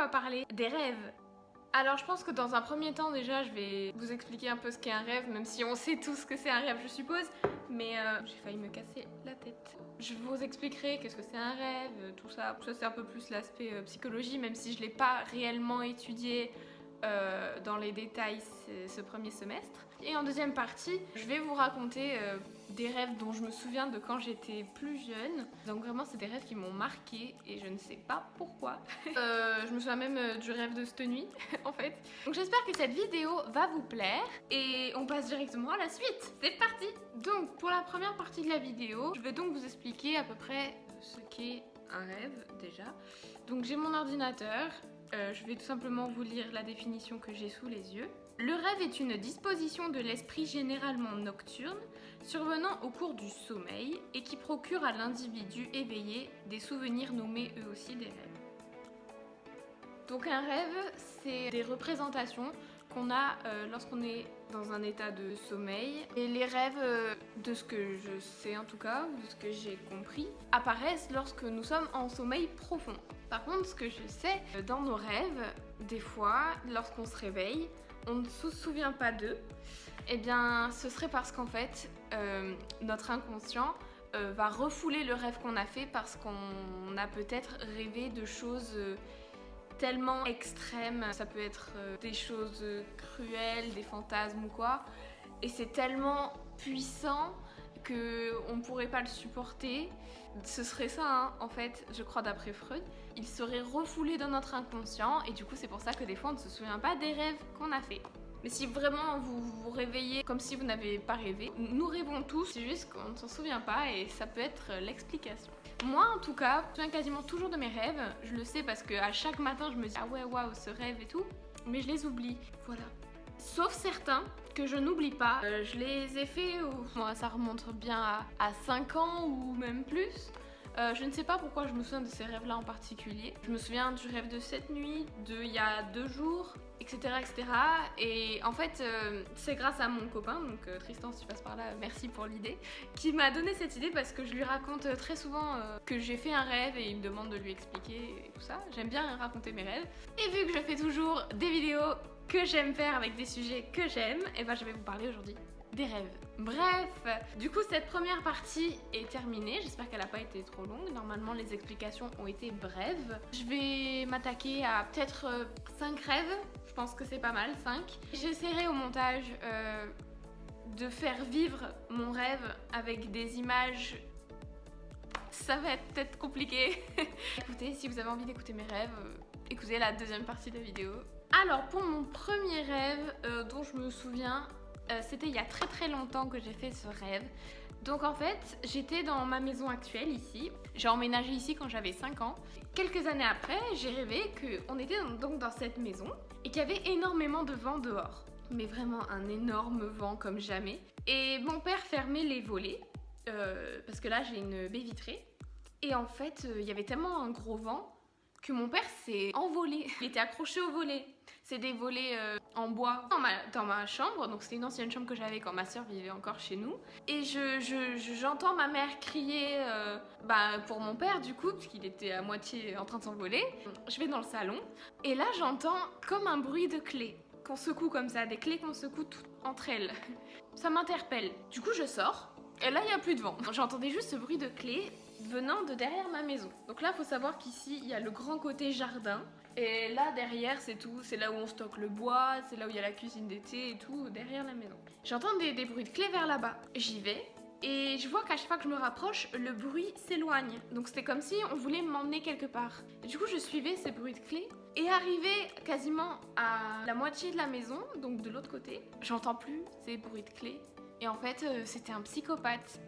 va parler des rêves. Alors je pense que dans un premier temps déjà je vais vous expliquer un peu ce qu'est un rêve, même si on sait tous que c'est un rêve je suppose, mais j'ai failli me casser la tête. Je vous expliquerai qu'est-ce que c'est un rêve, tout ça. Ça c'est un peu plus l'aspect psychologie, même si je l'ai pas réellement étudié dans les détails ce premier semestre. Et en deuxième partie, je vais vous raconter des rêves dont je me souviens de quand j'étais plus jeune. Donc vraiment c'est des rêves qui m'ont marqué et je ne sais pas pourquoi. Je me souviens même du rêve de cette nuit en fait. Donc j'espère que cette vidéo va vous plaire et on passe directement à la suite. C'est parti. Donc pour la première partie de la vidéo, je vais donc vous expliquer à peu près ce qu'est un rêve déjà. Donc j'ai mon ordinateur. Je vais tout simplement vous lire la définition que j'ai sous les yeux. Le rêve est une disposition de l'esprit généralement nocturne, survenant au cours du sommeil et qui procure à l'individu éveillé des souvenirs nommés eux aussi des rêves. Donc un rêve, c'est des représentations qu'on a lorsqu'on est dans un état de sommeil. Et les rêves, de ce que je sais en tout cas, de ce que j'ai compris, apparaissent lorsque nous sommes en sommeil profond. Par contre, ce que je sais, dans nos rêves, des fois, lorsqu'on se réveille, on ne se souvient pas d'eux. Eh bien, ce serait parce qu'en fait, notre inconscient va refouler le rêve qu'on a fait parce qu'on a peut-être rêvé de choses tellement extrêmes. Ça peut être des choses cruelles, des fantasmes ou quoi. Et c'est tellement puissant qu'on ne pourrait pas le supporter. Ce serait ça, hein, en fait, je crois d'après Freud. Il serait refoulé dans notre inconscient et du coup c'est pour ça que des fois on ne se souvient pas des rêves qu'on a fait. Mais si vraiment vous vous réveillez comme si vous n'avez pas rêvé, nous rêvons tous, c'est juste qu'on ne s'en souvient pas et ça peut être l'explication. Moi en tout cas, je me souviens quasiment toujours de mes rêves, je le sais parce qu'à chaque matin je me dis ah ouais waouh ce rêve et tout, mais je les oublie, voilà. Sauf certains que je n'oublie pas, je les ai faits, moi ça remonte bien à 5 ans ou même plus. Je ne sais pas pourquoi je me souviens de ces rêves-là en particulier. Je me souviens du rêve de cette nuit, de il y a 2 jours, etc. etc. Et en fait, c'est grâce à mon copain, donc Tristan si tu passes par là, merci pour l'idée, qui m'a donné cette idée parce que je lui raconte très souvent que j'ai fait un rêve et il me demande de lui expliquer et tout ça. J'aime bien raconter mes rêves. Et vu que je fais toujours des vidéos que j'aime faire avec des sujets que j'aime, et ben je vais vous parler aujourd'hui des rêves. Bref, du coup cette première partie est terminée, j'espère qu'elle n'a pas été trop longue, normalement les explications ont été brèves. Je vais m'attaquer à peut-être 5 rêves, je pense que c'est pas mal, 5. J'essaierai au montage de faire vivre mon rêve avec des images. Ça va être peut-être compliqué. Écoutez, si vous avez envie d'écouter mes rêves, écoutez la deuxième partie de la vidéo. Alors pour mon premier rêve dont je me souviens, c'était il y a très longtemps que j'ai fait ce rêve. Donc en fait, j'étais dans ma maison actuelle ici. J'ai emménagé ici quand j'avais 5 ans. Quelques années après, j'ai rêvé qu'on était donc dans cette maison et qu'il y avait énormément de vent dehors. Mais vraiment un énorme vent comme jamais. Et mon père fermait les volets, parce que là j'ai une baie vitrée. Et en fait, il y avait tellement un gros vent que mon père s'est envolé. Il était accroché au volet. C'est des volets en bois dans ma chambre, donc c'était une ancienne chambre que j'avais quand ma soeur vivait encore chez nous. Et j'entends ma mère crier pour mon père du coup, parce qu'il était à moitié en train de s'envoler. Je vais dans le salon et là j'entends comme un bruit de clés qu'on secoue comme ça, des clés qu'on secoue toutes entre elles. Ça m'interpelle. Du coup je sors et là il n'y a plus de vent. J'entendais juste ce bruit de clés venant de derrière ma maison. Donc là, il faut savoir qu'ici, il y a le grand côté jardin. Et là, derrière, c'est tout. C'est là où on stocke le bois, c'est là où il y a la cuisine d'été et tout, derrière la maison. J'entends des bruits de clés vers là-bas. J'y vais. Et je vois qu'à chaque fois que je me rapproche, le bruit s'éloigne. Donc c'était comme si on voulait m'emmener quelque part. Et du coup, je suivais ces bruits de clés. Et arrivé quasiment à la moitié de la maison, donc de l'autre côté, j'entends plus ces bruits de clés. Et en fait, c'était un psychopathe.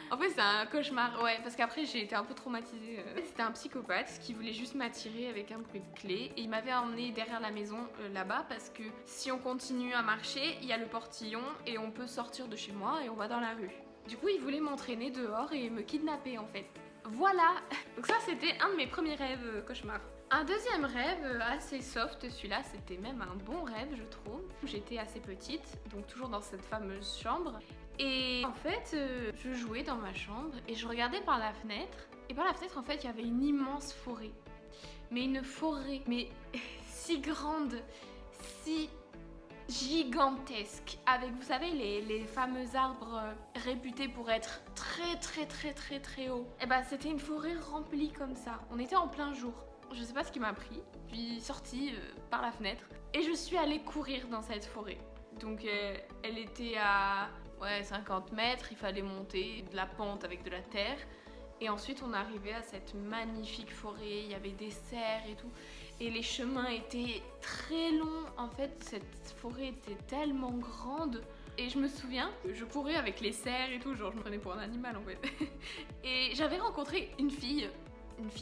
En fait, c'est un cauchemar, ouais, parce qu'après j'ai été un peu traumatisée. C'était un psychopathe qui voulait juste m'attirer avec un bruit de clé. Et il m'avait emmené derrière la maison là-bas parce que si on continue à marcher, il y a le portillon et on peut sortir de chez moi et on va dans la rue. Du coup, il voulait m'entraîner dehors et me kidnapper en fait. Voilà. Donc ça, c'était un de mes premiers rêves cauchemars. Un deuxième rêve assez soft, celui-là c'était même un bon rêve je trouve. J'étais assez petite, donc toujours dans cette fameuse chambre. Et en fait, je jouais dans ma chambre et je regardais par la fenêtre. Et par la fenêtre en fait, il y avait une immense forêt. mais une forêt, mais si grande, si gigantesque, avec, vous savez, les fameux arbres réputés pour être très hauts. Et bah c'était une forêt remplie comme ça. On était en plein jour. Je sais pas ce qui m'a pris. Je suis sortie par la fenêtre et je suis allée courir dans cette forêt. Donc elle était à 50 mètres, il fallait monter de la pente avec de la terre. Et ensuite on arrivait à cette magnifique forêt, il y avait des cerfs et tout. Et les chemins étaient très longs. En fait, cette forêt était tellement grande. Et je me souviens, je courais avec les cerfs et tout, genre je me prenais pour un animal en fait. Et j'avais rencontré une fille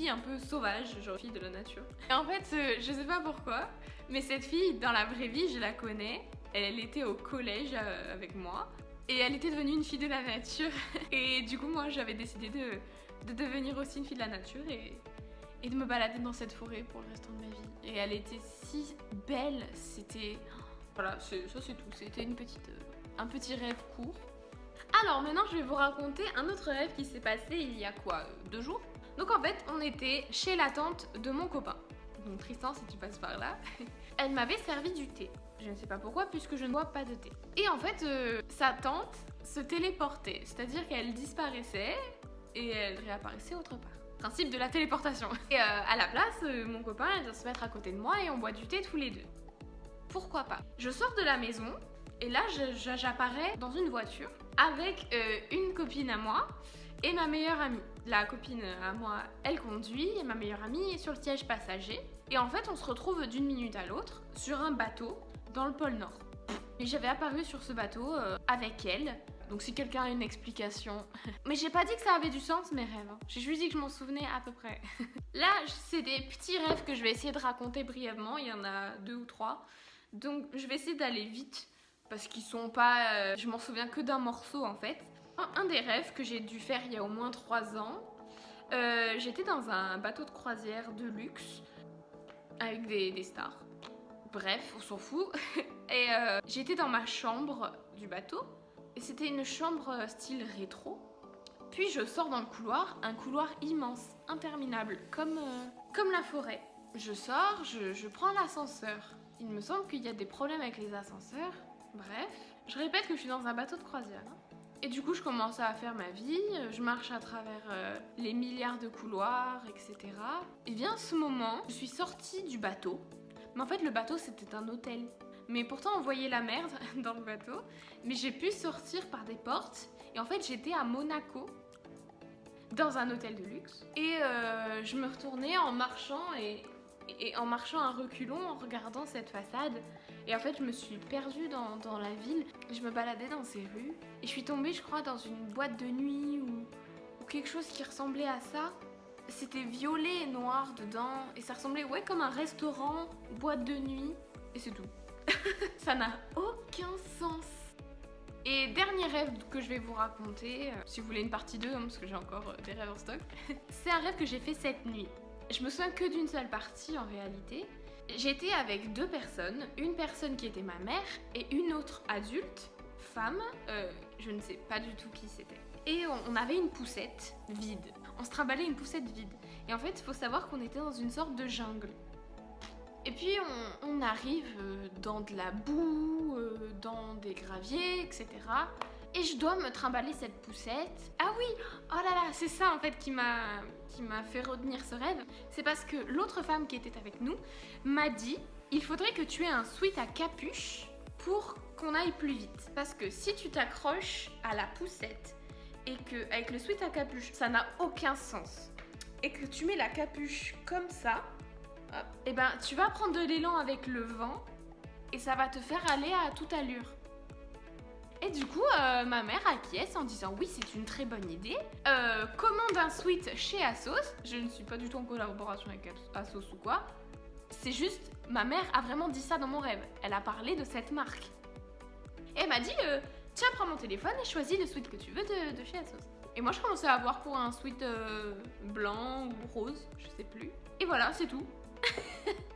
un peu sauvage, genre fille de la nature. Et en fait, je sais pas pourquoi, mais cette fille, dans la vraie vie, je la connais. Elle était au collège avec moi. Et elle était devenue une fille de la nature. Et du coup, moi, j'avais décidé de devenir aussi une fille de la nature et de me balader dans cette forêt pour le restant de ma vie. Et elle était si belle, c'était... Voilà, ça c'est tout. C'était un petit rêve court. Alors maintenant, je vais vous raconter un autre rêve qui s'est passé il y a quoi, 2 jours. Donc en fait, on était chez la tante de mon copain. Donc Tristan, si tu passes par là. Elle m'avait servi du thé. Je ne sais pas pourquoi, puisque je ne bois pas de thé. Et en fait, sa tante se téléportait. C'est-à-dire qu'elle disparaissait et elle réapparaissait autre part. Principe de la téléportation. Et à la place, mon copain, elle doit se mettre à côté de moi et on boit du thé tous les deux. Pourquoi pas? Je sors de la maison et là, j'apparais dans une voiture avec une copine à moi et ma meilleure amie. La copine à moi, elle conduit et ma meilleure amie est sur le siège passager. Et en fait, on se retrouve d'une minute à l'autre sur un bateau dans le pôle Nord. Et j'avais apparu sur ce bateau avec elle. Donc si quelqu'un a une explication... Mais j'ai pas dit que ça avait du sens mes rêves. Hein. J'ai juste dit que je m'en souvenais à peu près. Là, c'est des petits rêves que je vais essayer de raconter brièvement. Il y en a 2 ou 3. Donc je vais essayer d'aller vite. Parce qu'ils sont pas... je m'en souviens que d'un morceau en fait. Un des rêves que j'ai dû faire il y a au moins 3 ans. J'étais dans un bateau de croisière de luxe. Avec des stars. Bref, on s'en fout. Et j'étais dans ma chambre du bateau. Et c'était une chambre style rétro. Puis je sors dans le couloir, un couloir immense, interminable, comme la forêt. Je sors, je prends l'ascenseur. Il me semble qu'il y a des problèmes avec les ascenseurs. Bref, je répète que je suis dans un bateau de croisière. Et du coup, je commence à faire ma vie, je marche à travers les milliards de couloirs, etc. Et vient ce moment, je suis sortie du bateau. Mais en fait, le bateau, c'était un hôtel. Mais pourtant, on voyait la merde dans le bateau. Mais j'ai pu sortir par des portes. Et en fait, j'étais à Monaco, dans un hôtel de luxe. Et je me retournais en marchant et en marchant à reculons, en regardant cette façade. Et en fait, je me suis perdue dans la ville. Je me baladais dans ces rues. Et je suis tombée, je crois, dans une boîte de nuit ou quelque chose qui ressemblait à ça. C'était violet et noir dedans. Et ça ressemblait, comme un restaurant, boîte de nuit. Et c'est tout. Ça n'a aucun sens. Et dernier rêve que je vais vous raconter, si vous voulez une partie 2, parce que j'ai encore des rêves en stock, c'est un rêve que j'ai fait cette nuit. Je me souviens que d'une seule partie en réalité. J'étais avec 2 personnes, une personne qui était ma mère et une autre adulte, femme, je ne sais pas du tout qui c'était. Et on avait une poussette vide, on se trimballait une poussette vide. Et en fait, il faut savoir qu'on était dans une sorte de jungle. Et puis on arrive dans de la boue, dans des graviers, etc. Et je dois me trimballer cette poussette. Ah oui, oh là là, c'est ça en fait qui m'a fait retenir ce rêve. C'est parce que l'autre femme qui était avec nous m'a dit « Il faudrait que tu aies un sweat à capuche pour qu'on aille plus vite. Parce que si tu t'accroches à la poussette et que avec le sweat à capuche, ça n'a aucun sens. Et que tu mets la capuche comme ça, et ben tu vas prendre de l'élan avec le vent et ça va te faire aller à toute allure. » Et du coup, ma mère acquiesce en disant « Oui, c'est une très bonne idée. Commande un sweat chez Asos. » Je ne suis pas du tout en collaboration avec Asos ou quoi. C'est juste, ma mère a vraiment dit ça dans mon rêve. Elle a parlé de cette marque. Et elle m'a dit « Tiens, prends mon téléphone et choisis le sweat que tu veux de chez Asos. » Et moi, je commençais à voir pour un sweat blanc ou rose, je sais plus. Et voilà, c'est tout.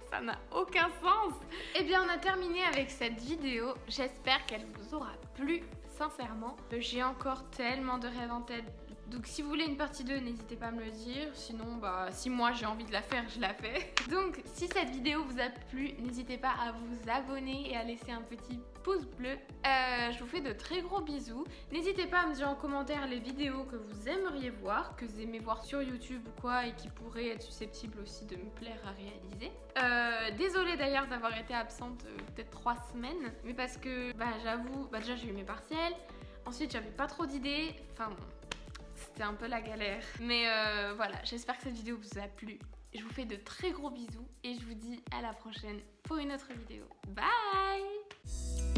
Ça n'a aucun sens. Eh bien, on a terminé avec cette vidéo. J'espère qu'elle vous aura plu, sincèrement. J'ai encore tellement de rêves en tête. Donc si vous voulez une partie 2, n'hésitez pas à me le dire. Sinon, bah, si moi j'ai envie de la faire, je la fais. Donc si cette vidéo vous a plu, n'hésitez pas à vous abonner et à laisser un petit pouce bleu. Je vous fais de très gros bisous. N'hésitez pas à me dire en commentaire les vidéos que vous aimeriez voir, que vous aimez voir sur YouTube ou quoi, et qui pourraient être susceptibles aussi de me plaire à réaliser. Désolée d'ailleurs d'avoir été absente peut-être 3 semaines, mais parce que bah, j'avoue, bah, déjà j'ai eu mes partiels, ensuite j'avais pas trop d'idées, enfin bon, c'était un peu la galère. Mais voilà, j'espère que cette vidéo vous a plu. Je vous fais de très gros bisous et je vous dis à la prochaine pour une autre vidéo. Bye!